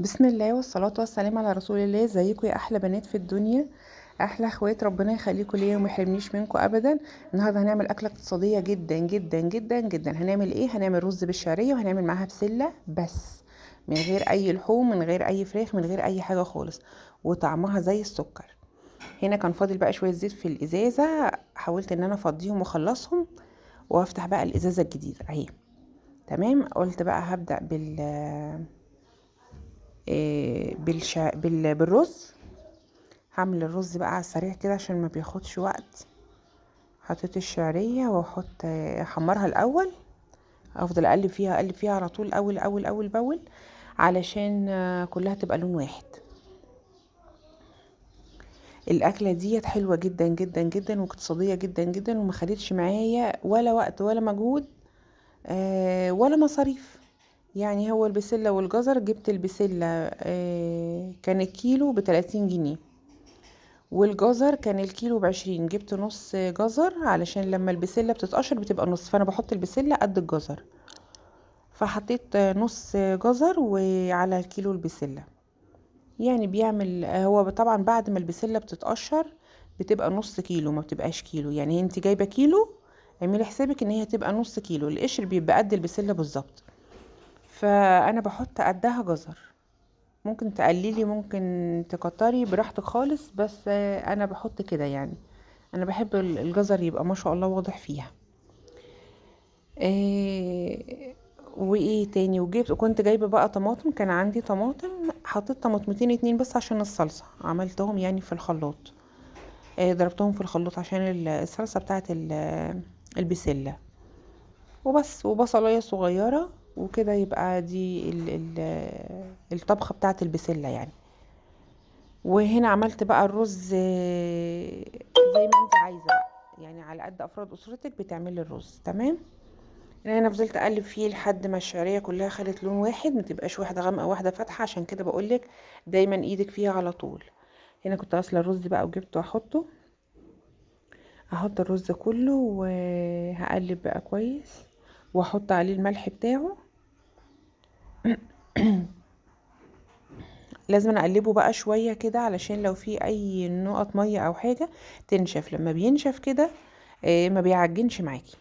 بسم الله والصلاة والسلام على رسول الله. ازيكم يا احلى بنات في الدنيا، احلى اخوات، ربنا يخليكم ليا وما يحرمنيش منكم ابدا. النهارده هنعمل اكله اقتصاديه جدا جدا جدا جدا. هنعمل ايه؟ هنعمل رز بالشعريه وهنعمل معاها بسله بس، من غير اي لحوم، من غير اي فراخ، من غير اي حاجه خالص، وطعمها زي السكر. هنا كان فاضل بقى شويه زيت في الازازه، حاولت ان انا افضيهم واخلصهم وافتح بقى الازازه الجديده اهي. تمام، قلت بقى هبدأ بالرز. هعمل الرز بقى على السريع كده عشان ما بياخدش وقت. حطيت الشعرية واحط احمرها الاول، افضل اقلب فيها اقلب فيها على طول، اول اول اول باول، علشان كلها تبقى لون واحد. الاكله ديت حلوه جدا جدا جدا واقتصاديه جدا جدا، وما خدتش معايا ولا وقت ولا مجهود ولا مصاريف. يعني هو البسله والجزر، جبت البسله كان الكيلو ب30 جنيه، والجزر كان الكيلو ب20. جبت نص جزر علشان لما البسلة بتتقشر بتبقى نص، فانا بحط البسلة قد الجزر، فحطيت نص جزر وعلى الكيلو البسلة. يعني بيعمل هو طبعا بعد ما البسلة بتتقشر بتبقى نص كيلو، ما بتبقاش كيلو. يعني انت جايبة كيلو، اعملي حسابك ان هي تبقى نص كيلو. القشر بيبقى قد البسلة بالظبط، فانا بحط قدها جزر. ممكن تقللي ممكن تكتري براحتك خالص، بس انا بحط كده يعني. انا بحب الجزر يبقى ما شاء الله واضح فيها. إيه وايه تاني؟ وجبت كنت جايبه بقى طماطم، كان عندي طماطم، حطيت طماطمتين اتنين بس عشان الصلصه، عملتهم يعني في الخلاط. ضربتهم في الخلاط عشان الصلصه بتاعه البسله وبس، وبصلايه صغيره وكده. يبقى دي الطبخه بتاعه البسله يعني. وهنا عملت بقى الرز زي ما انت عايزه بقى، يعني على قد افراد اسرتك بتعملي الرز. تمام. انا فضلت اقلب فيه لحد ما الشعريه كلها خدت لون واحد، ما تبقاش واحده غامقه واحده فاتحه، عشان كده بقولك دايما ايدك فيها على طول. هنا كنت غاسله الرز بقى وجبته واحطه، هحط الرز كله وهقلب بقى كويس، واحط عليه الملح بتاعه. لازم اقلبه بقى شويه كده علشان لو في اي نقط ميه او حاجه تنشف. لما بينشف كده ما بيعجنش معاكي.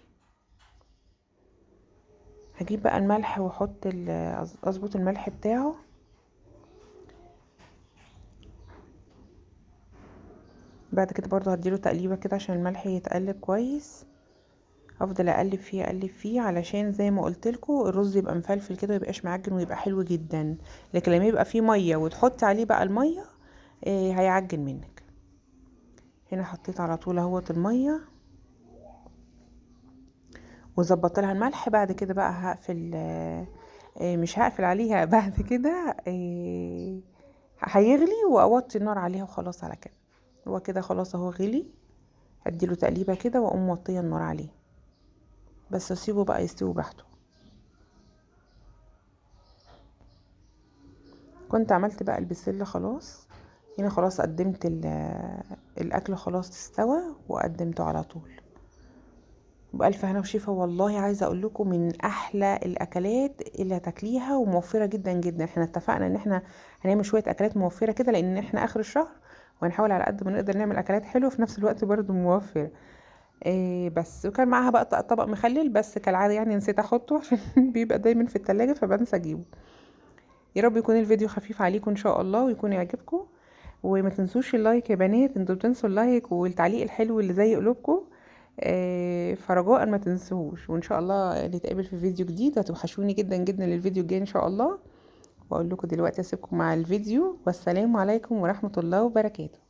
هجيب بقى الملح واحط اظبط الملح بتاعه. بعد كده برضو هديله تقليبه كده عشان الملح يتقلب كويس. افضل اقلب فيه اقلب فيه علشان زي ما قلت لكم الرز يبقى مفلفل كده، ويبقاش معجن ويبقى حلو جدا. لكن لما يبقى فيه ميه وتحطي عليه بقى الميه هيعجن منك. هنا حطيت على طول اهوت الميه وظبطت لها الملح. بعد كده بقى هقفل مش هقفل عليها بعد كده هيغلي واوطي النار عليها وخلاص على كده. هو كده خلاص اهو غلي، اديله تقليبه كده واقوم موطيه النار عليه، بس اسيبه بقى يستوي براحته. كنت عملت بقى البسله خلاص. هنا خلاص قدمت الاكل، خلاص استوى وقدمته على طول بألف هنا وشفا. والله عايزه اقول لكم من احلى الاكلات اللي هتاكليها، وموفره جدا جدا. احنا اتفقنا ان احنا هنعمل شويه اكلات موفره كده، لان احنا اخر الشهر، وهنحاول على قد ما نقدر نعمل اكلات حلوه في نفس الوقت برضو موفره. إيه بس. وكان معاها بقى طبق مخلل، بس كالعاده يعني نسيت احطه عشان بيبقى دايما في التلاجة فبنسى اجيبه. يا رب يكون الفيديو خفيف عليكم ان شاء الله ويكون يعجبكم. وما تنسوش اللايك يا بنات، انتوا بتنسوا اللايك والتعليق الحلو اللي زي قلوبكم. فرجاء ما تنسوهوش. وان شاء الله نتقابل في فيديو جديد. هتوحشوني جدا جدا للفيديو الجاي ان شاء الله. واقول لكم دلوقتي اسيبكم مع الفيديو، والسلام عليكم ورحمة الله وبركاته.